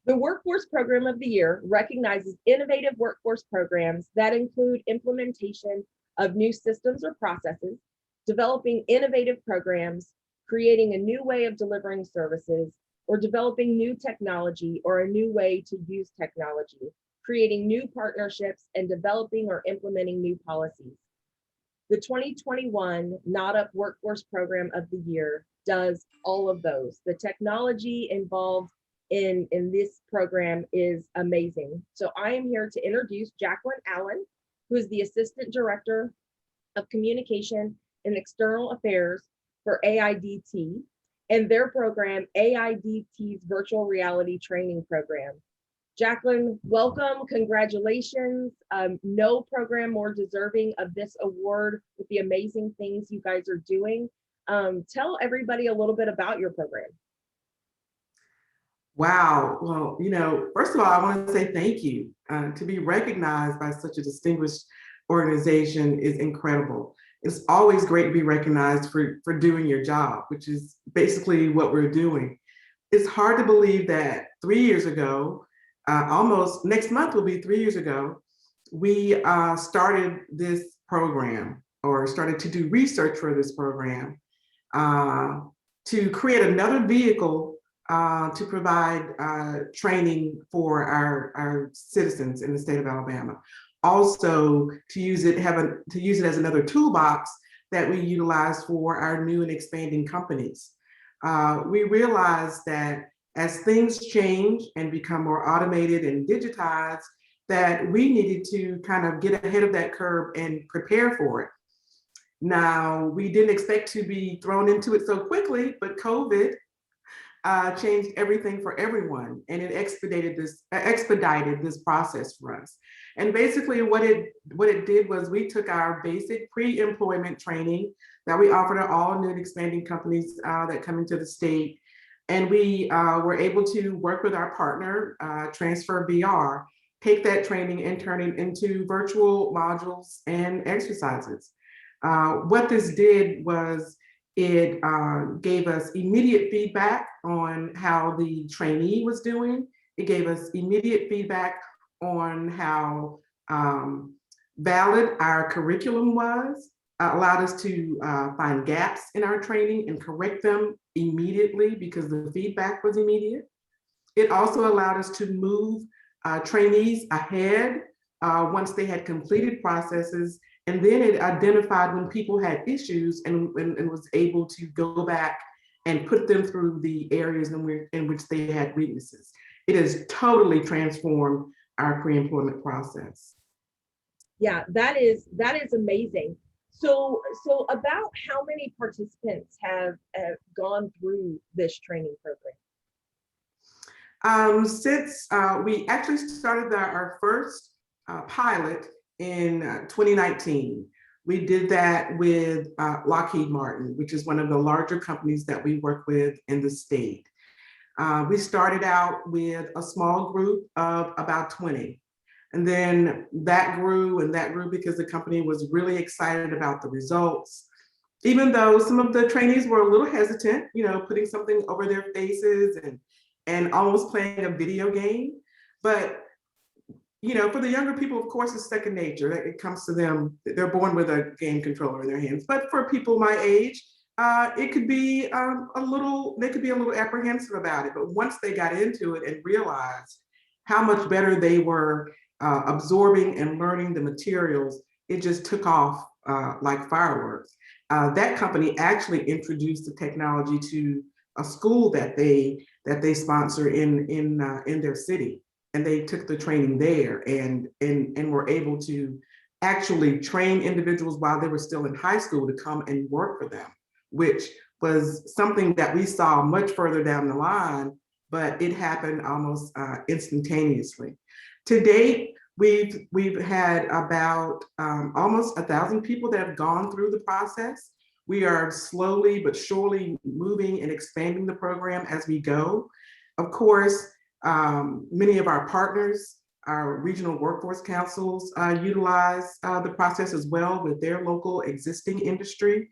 The Workforce Program of the Year recognizes innovative workforce programs that include implementation of new systems or processes, developing innovative programs, creating a new way of delivering services, or developing new technology or a new way to use technology, creating new partnerships, and developing or implementing new policies. The 2021 NAWDP Workforce Program of the Year does all of those. The technology involved in this program is amazing. So I am here to introduce Jacqueline Allen, who is the Assistant Director of Communication and External Affairs for AIDT and their program, AIDT's Virtual Reality Training Program. Jacqueline, welcome, congratulations. No program more deserving of this award with the amazing things you guys are doing. Tell everybody a little bit about your program. Wow. Well, first of all, I want to say thank you. To be recognized by such a distinguished organization is incredible. It's always great to be recognized for doing your job, which is basically what we're doing. It's hard to believe that 3 years ago, almost next month will be 3 years ago, we started this program or started to do research for this program to create another vehicle to provide training for our citizens in the state of Alabama. Also, to use it as another toolbox that we utilize for our new and expanding companies. We realized that as things change and become more automated and digitized, that we needed to kind of get ahead of that curve and prepare for it. Now, we didn't expect to be thrown into it so quickly, but COVID changed everything for everyone, and it expedited this process for us. And basically what it did was we took our basic pre-employment training that we offer to all new and expanding companies that come into the state, and we were able to work with our partner, Transfer VR, take that training and turn it into virtual modules and exercises. What this did was it gave us immediate feedback on how the trainee was doing. It gave us immediate feedback on how valid our curriculum was, allowed us to find gaps in our training and correct them immediately because the feedback was immediate. It also allowed us to move trainees ahead once they had completed processes. And then it identified when people had issues and was able to go back and put them through the areas in which they had weaknesses. It has totally transformed our pre-employment process. Yeah, that is amazing. So about how many participants have gone through this training program? Since we actually started our first pilot in 2019. We did that with Lockheed Martin, which is one of the larger companies that we work with in the state. We started out with a small group of about 20. And then that grew because the company was really excited about the results. Even though some of the trainees were a little hesitant, putting something over their faces and almost playing a video game. But for the younger people, of course, it's second nature. It comes to them. They're born with a game controller in their hands. But for people my age, it could be they could be a little apprehensive about it. But once they got into it and realized how much better they were absorbing and learning the materials, it just took off like fireworks. That company actually introduced the technology to a school that they sponsor in their city. And they took the training there and were able to actually train individuals while they were still in high school to come and work for them, which was something that we saw much further down the line, but it happened almost instantaneously. To date, we've had about almost 1,000 people that have gone through the process. We are slowly but surely moving and expanding the program as we go. Of course, many of our partners, our regional workforce councils, utilize the process as well with their local existing industry.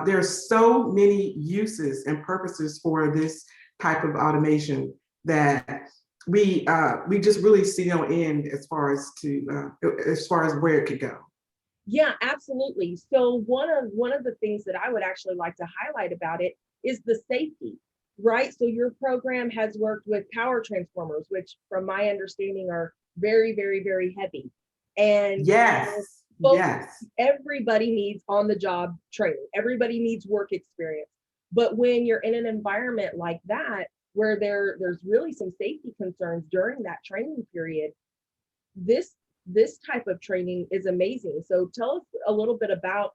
There are so many uses and purposes for this type of automation that we just really see no end as far as where it could go. Yeah, absolutely. So one of the things that I would actually like to highlight about it is the safety, right? So your program has worked with power transformers, which from my understanding are very, very, very heavy. And Yes, folks, yes. everybody needs on the job training. Everybody needs work experience. But when you're in an environment like that, where there's really some safety concerns during that training period, this type of training is amazing. So tell us a little bit about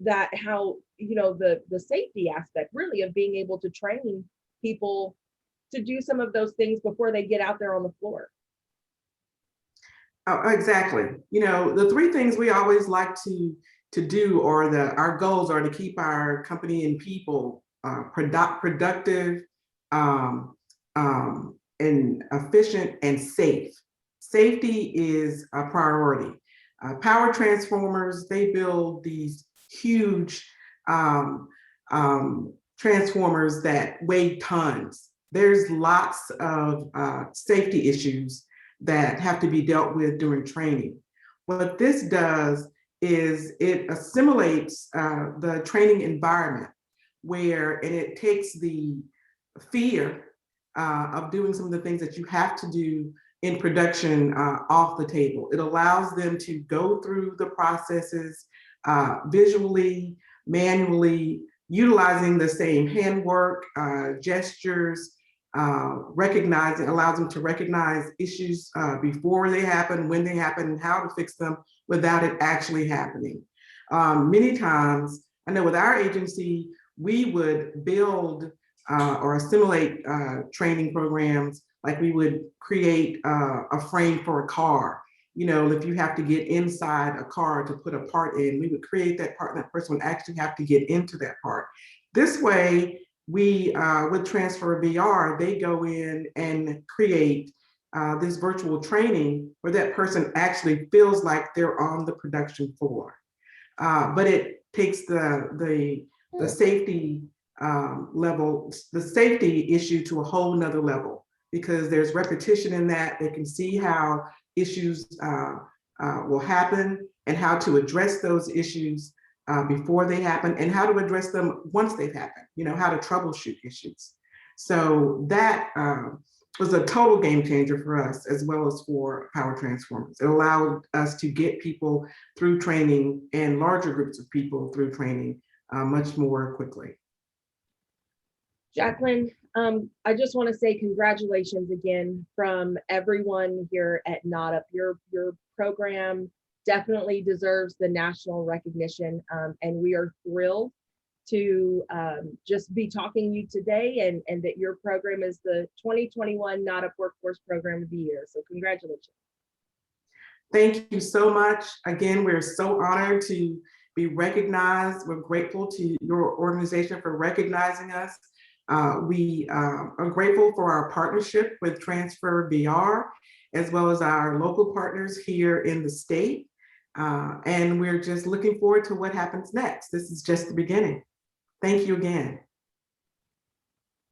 that, how, you know, the safety aspect really of being able to train people to do some of those things before they get out there on the floor. Oh, exactly. You know, the three things we always like to do, or our goals are to keep our company and people productive, um, and efficient and safe. Safety is a priority. Power transformers, they build these huge transformers that weigh tons. There's lots of safety issues that have to be dealt with during training. What this does is it assimilates the training environment and it takes the fear of doing some of the things that you have to do in production off the table. It allows them to go through the processes visually, manually, utilizing the same handwork, gestures, allows them to recognize issues before they happen, when they happen, and how to fix them without it actually happening. Many times, I know with our agency, we would build or assimilate training programs, like we would create a frame for a car. You know, if you have to get inside a car to put a part in, we would create that part, and that person would actually have to get into that part. This way, we, with Transfer VR, they go in and create this virtual training where that person actually feels like they're on the production floor. But it takes the safety level, the safety issue to a whole nother level, because there's repetition in that. They can see how issues will happen and how to address those issues before they happen, and how to address them once they've happened, you know, how to troubleshoot issues. So that was a total game changer for us, as well as for Power Transformers. It allowed us to get people through training, and larger groups of people through training much more quickly. Jacqueline, I just want to say congratulations again from everyone here at NAWDP. Your program definitely deserves the national recognition, and we are thrilled to just be talking to you today, and that your program is the 2021 NAWDP Workforce Program of the Year. So congratulations. Thank you so much. Again, we're so honored to be recognized. We're grateful to your organization for recognizing us. We are grateful for our partnership with Transfer VR, as well as our local partners here in the state. And we're just looking forward to what happens next. This is just the beginning. Thank you again.